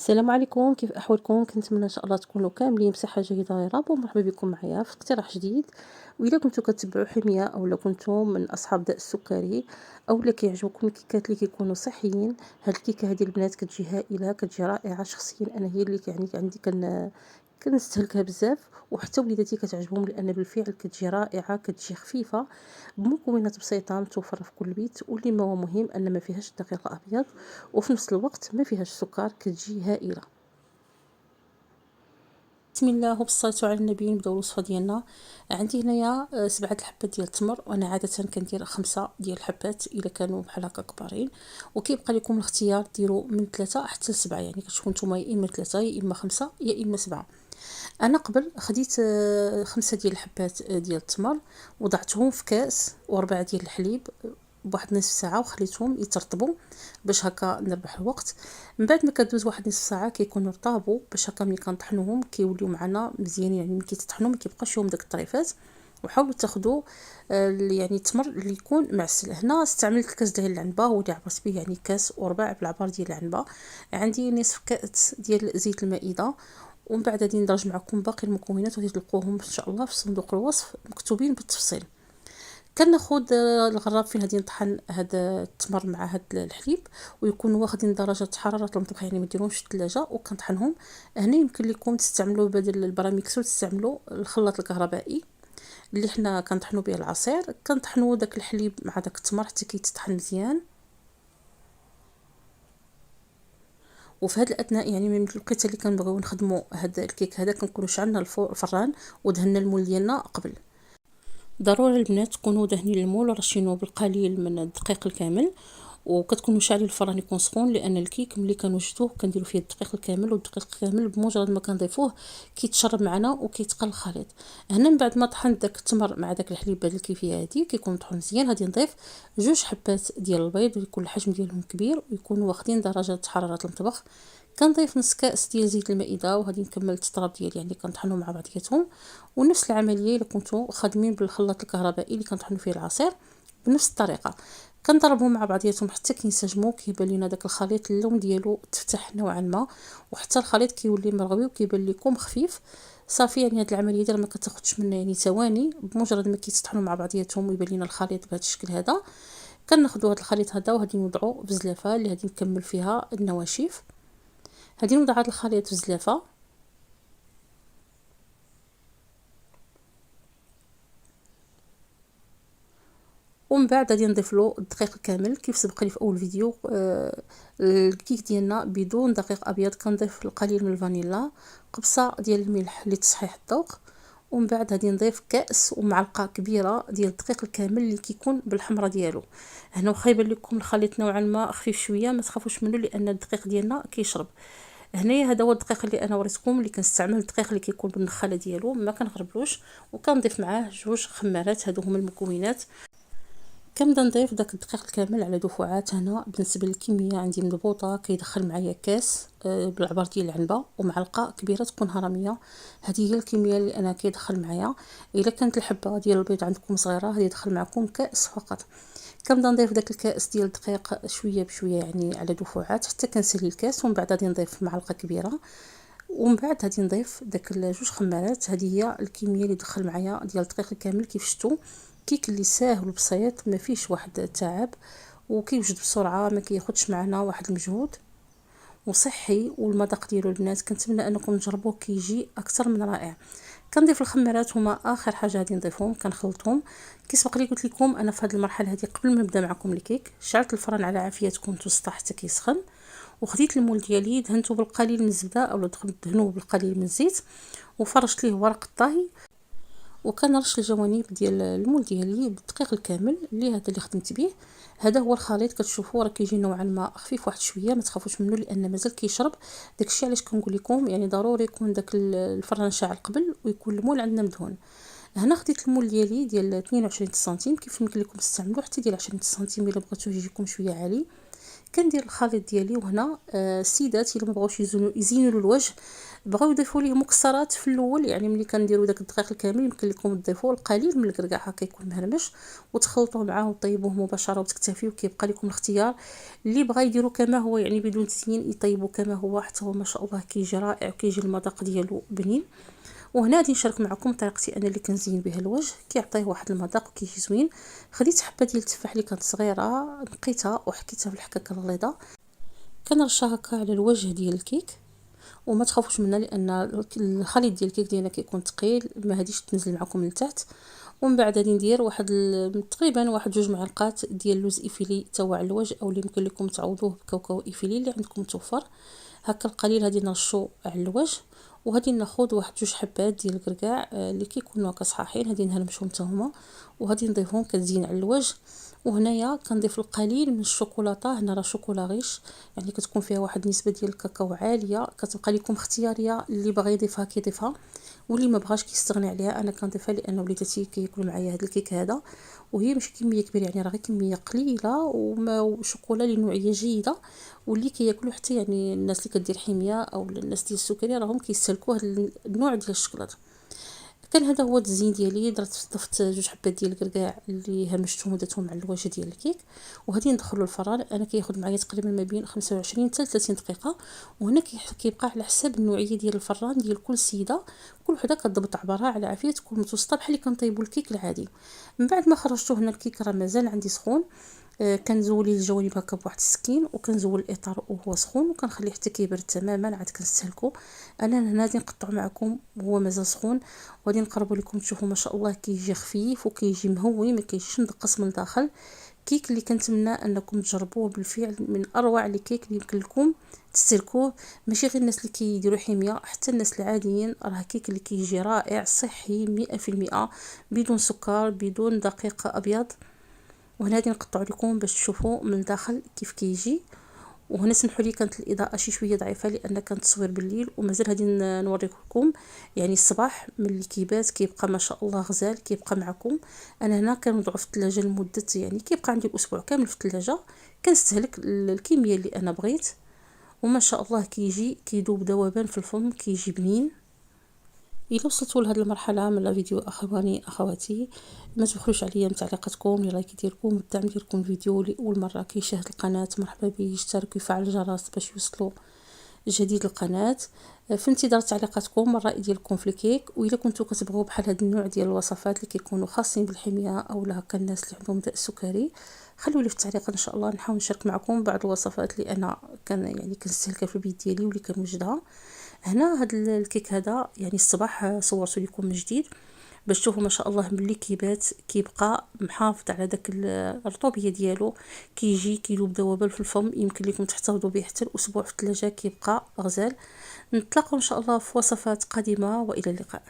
السلام عليكم، كيف أحوالكم؟ كنتمنى إن شاء الله تكونوا كاملين بصحة جيدة يا رب، ومرحبا بكم معايا في اقتراح جديد. وإلا كنتو كتبعوا حمية أو كنتو من أصحاب داء السكري أو كيعجبوكم الكيكات اللي كيكونوا صحيين، هاد الكيكة هادي البنات كتجي هائلة، كتجي رائعة. شخصيا أنا هي اللي يعني عندي كنستهلكها بزاف، وحتى وليداتي كتعجبهم لأن بالفعل كتجي رائعة، كتجي خفيفة بمكونات بسيطة متوفرة في كل بيت. واللي ما هو مهم أن ما فيهاش دقيق أبيض، وفي نفس الوقت ما فيهاش سكر، كتجي هائلة. بسم الله وبالصلاة على النبي. نبداو الوصفة ديالنا. عندي هنايا 7 الحبات ديال التمر، وانا عادة كندير 5 ديال الحبات الا كانوا بحال هكا كبارين، وكيبقى لكم الاختيار ديروا من 3 حتى ل 7، يعني كتشوفوا نتوما يا اما 3 يا اما 5 يا اما 7. انا قبل خديت 5 ديال الحبات ديال التمر، وضعتهم في كاس و4 ديال الحليب بواحد نصف ساعه، وخليتهم يترطبوا باش هكا نربح الوقت. من بعد ما كدوز واحد نصف ساعه كيكونوا رطابوا، باش هكا ملي كنطحنوهم كيوليو معنا مزيانين، يعني ملي كيتطحنوا ما كيبقاش فيهم داك الطريفات. وحاولوا تاخذوا يعني التمر اللي يكون معسل. هنا استعملت الكاس ديال العنبه، هو اللي عبرت به، يعني كاس وربع بالعبار ديال العنبه. عندي نصف كاس ديال زيت المائده. ومن بعد غادي ندرج معكم باقي المكونات، وغادي تلقوهم ان شاء الله في صندوق الوصف مكتوبين بالتفصيل. كناخذ الغراب فين غادي نطحن هذا التمر مع هذا الحليب، ويكونوا واخدين درجه حراره المطبخ، يعني ما ديروهمش في الثلاجه، وكنطحنهم. هنا يمكن لكم تستعملوا بدل البراميكسو تستعملوا الخلاط الكهربائي اللي حنا كنطحنوا به العصير. كنطحنوا داك الحليب مع داك التمر حتى كيتطحن مزيان. وفي هذا الاثناء يعني من الوقيته اللي كنبغيو نخدموا هذا الكيك هذا كنكونوا شعلنا الفران ودهنا المول ديالنا قبل. ضروري البنات تكونوا دهنين المول ورشينوه بالقليل من الدقيق الكامل، وكتكونوا شاعلين الفران يكون سخون، لان الكيك ملي كنوجدوه كنديروا فيه الدقيق الكامل، والدقيق الكامل بمجرد ما كنضيفوه كيتشرب معنا وكيتقل الخليط. هنا من بعد ما طحنت داك التمر مع داك الحليب بهذه الكيفيه هذه كيكون طحن مزيان، غادي نضيف 2 حبات ديال البيض، ويكون الحجم ديالهم كبير ويكونوا واخدين درجه حراره المطبخ. كنضيف نص كاس ديال زيت المائده، وغادي نكمل التطراب ديالي، يعني كنطحنوا مع بعضياتهم. ونفس العمليه الا كنتو خادمين بالخلاط الكهربائي اللي كنطحنوا فيه العصير، بنفس الطريقه كنضربهم مع بعضياتهم حتى كينسجموا، كيبان لينا داك الخليط اللون ديالو تفتح نوعا ما، وحتى الخليط كيولي مرغوي وكيبان لكم خفيف. صافي، يعني هاد العمليه ديال ما كتاخذش منا يعني ثواني، بمجرد ما كيتطحنوا مع بعضياتهم ويبان لينا الخليط بهذا الشكل هذا. كناخذوا هذا الخليط هذا وغادي نوضعوه في زلافه اللي غادي نكمل فيها النواشف. غادي نوضع هذا الخليط في زلافه، ومن بعد غادي نضيف له الدقيق الكامل كيف سبق لي في اول فيديو. الكيك ديالنا بدون دقيق ابيض. كنضيف القليل من الفانيلا، قبصه ديال الملح لتصحيح الذوق، ومن بعد غادي نضيف كاس ومعلقه كبيره ديال الدقيق الكامل اللي كيكون بالحمره ديالو. هنا واخا يبان لكم الخليط نوعا ما خفيف شويه، ما تخافوش منه لان الدقيق ديالنا كيشرب. هنايا هذا هو الدقيق اللي انا وريتكم، اللي كنستعمل الدقيق اللي كيكون بالنخاله ديالو، ما كنغربلوش. وكنضيف معاه 2 خمارات، هادو هما المكونات. كنبدا نضيف داك الدقيق الكامل على دفعات. هنا بالنسبه للكميه عندي مضبوطه، كيدخل معايا كاس بالعبار ديال العنبه ومعلقه كبيره تكون هرميه. هذه هي الكميه اللي انا كيدخل معايا. الا كانت الحبه ديال البيض عندكم صغيره غادي يدخل معكم كاس فقط. كنبدا نضيف داك الكاس ديال الدقيق شويه بشويه، يعني على دفعات حتى كنسالي الكاس. ومن بعد غادي نضيف معلقه كبيره، ومن بعد غادي نضيف داك 2 خمارات. هذه هي الكميه اللي دخل معايا ديال الدقيق الكامل. كيف شفتوا كيك اللي ساهل وبسيط، ما فيش واحد التعب، وكيوجد بسرعه، ما كياخذش معنا واحد المجهود، وصحي. والمذاق ديالو البنات كنتمنى انكم تجربوه، كيجي اكثر من رائع. كنضيف الخمارات، هما اخر حاجه غادي نضيفهم. كنخلطهم كيسبق لي قلت لكم انا في هذه المرحله هذه قبل ما نبدا معكم الكيك شعلت الفران على عافيتكم توسط حتى كيسخن، وخديت المول ديالي دهنته بالقليل من الزبده او دهنوه بالقليل من الزيت، وفرشت ليه ورق الطهي، وكنرش الجوانب ديال المول ديالي بالدقيق الكامل اللي هذا اللي خدمت به. هذا هو الخليط، كتشوفوا راه كيجي نوعا ما خفيف واحد شويه، ما تخافوش منه لان مازال كيشرب. داكشي علاش كنقول لكم يعني ضروري يكون داك الفران شاعل قبل، ويكون المول عندنا مدهون. هنا خديت المول ديالي ديال 22 سنتيم، كيف يمكن لكم تستعملوا حتى ديال 20 سنتيم الا بغيتو يجيكم شويه عالي. كندير الخليط ديالي. وهنا السيدات الا ما بغاوش يزينوا الوجه، بغاو يضيفوا ليه مكسرات في الاول، يعني ملي كنديروا داك الدقيق الكامل يمكن لكم تضيفوا القليل من الكركاع هكا يكون مهرمش وتخلطوه معاه وطيبوه مباشره وتكتفيوا. كيبقى لكم الاختيار، اللي بغا يديروا كما هو يعني بدون تزيين يطيبوا كما هو، حتى هو ما شاء الله كيجي رائع وكيجي المذاق ديالو بنين. وهنا غادي نشارك معكم طريقتي انا اللي كنزين بها الوجه، كيعطيه واحد المذاق وكيجي زوين. خديت حبه ديال التفاح اللي كانت صغيره، نقيتها وحكيتها في الحكاكه الغليظه، كنرشها هكا على الوجه ديال الكيك. وما تخافوش منها لان الخليط ديال الكيك ديالنا كيكون ثقيل، ما هاديش تنزل معكم من تحت. ومن بعد غادي ندير واحد تقريبا واحد 2 معلقات ديال اللوز ايفيلي تاع الوجه، او اللي يمكن لكم تعوضوه بكاوكاو ايفيلي اللي عندكم متوفر. هكا القليل غادي نرشو على الوجه. وغادي ناخذ واحد 2 حبات ديال الكركاع اللي كيكونوا هكا صحاحين، غادي نهرمشهم حتى هما وغادي نضيفهم كتزين على الوجه. وهنايا كنضيف القليل من الشوكولاته، هنا راه شوكولا غيش يعني كتكون فيها واحد النسبه ديال الكاكاو عاليه، كتبقى لكم اختياريه، اللي باغي يضيفها كيضيفها واللي ما بغاش كيستغني عليها. انا كنضيفها لان وليداتي كياكلوا معايا هذا الكيك هذا، وهي ماشي كميه كبيره يعني راه غير كميه قليله وشوكولا لنوعيه جيده، واللي كياكلوا حتى يعني الناس اللي كدير حميه او الناس ديال السكري راهم كيستهلكوا هذا النوع ديال الشوكولاته. كان هذا هو التزيين ديالي. ضفت 2 حبات ديال الكركاع اللي هرمشتهم ودرتهم على الوجه ديال الكيك، وغادي ندخلوا الفران. انا كياخذ معايا تقريبا ما بين 25 حتى 30 دقيقه. وهنا كيبقى على حساب النوعيه ديال الفران ديال كل سيده، كل وحده كتضبط عبارها على عافيه تكون متوسطه بحال اللي كنطيبوا الكيك العادي. من بعد ما خرجته هنا الكيك راه مازال عندي سخون، كنزولي الجوانب هكا بواحد السكين وكنزول الاطار وهو سخون وكنخليه حتى كيبرد تماما عاد كنستهلكو. انا هنا غادي نقطع معكم وهو مازال سخون، وغادي نقربوا لكم تشوفوا ما شاء الله كيجي خفيف وكيجي مهوي، ما كيجيش مدقص من الداخل. كيك اللي كنتمنى انكم تجربوه بالفعل، من اروع لي كيك اللي يمكن لكم تستهلكوه. ماشي غير الناس اللي كيديروا حميه، حتى الناس العاديين راه كيك اللي كيجي رائع صحي 100% بدون سكر بدون دقيق ابيض. وهنا غادي نقطع لكم باش تشوفوا من الداخل كيف كيجي. وهنا سمحوا لي كانت الاضاءه شي شويه ضعيفه لان كانت تصوير بالليل، ومازال غادي نوريكم يعني الصباح ملي كيبات كيبقى ما شاء الله غزال كيبقى معكم. انا هنا كنوضعو في الثلاجه لمده يعني كيبقى عندي الاسبوع كامل في الثلاجه، كنستهلك الكميه اللي انا بغيت. وما شاء الله كيجي كيذوب ذوبان في الفم، كيجي بنين. الا وصلتوا لهاد المرحله من الفيديو اخواني اخواتي، ما تبخلوش عليا من تعليقاتكم، لايك ديالكم والدعم ديالكم الفيديو. لاول مره كيشاهد القناه مرحبا به، يشترك ويفعل الجرس باش يوصلوا جديد القناه. في انتظار تعليقاتكم الراي ديالكم في الكيك. والا كنتو كتبغوا بحال هاد النوع ديال الوصفات اللي كيكونوا خاصين بالحميه او هكا الناس اللي عندهم داء السكري، خلوا لي في التعليقات ان شاء الله نحاول نشارك معكم بعض الوصفات اللي انا كنستهلكها في البيت ديالي واللي كنوجدها. هنا هاد الكيك هذا يعني الصباح صورته لكم من جديد باش تشوفوا ما شاء الله ملي كيبات كيبقى محافظ على داك الرطوبيه ديالو، كيجي كيذوب ذوبان في الفم، يمكن لكم تحتفظوا به حتى الاسبوع في الثلاجه كيبقى غزال. نتلاقاو ان شاء الله في وصفات قادمه، والى اللقاء.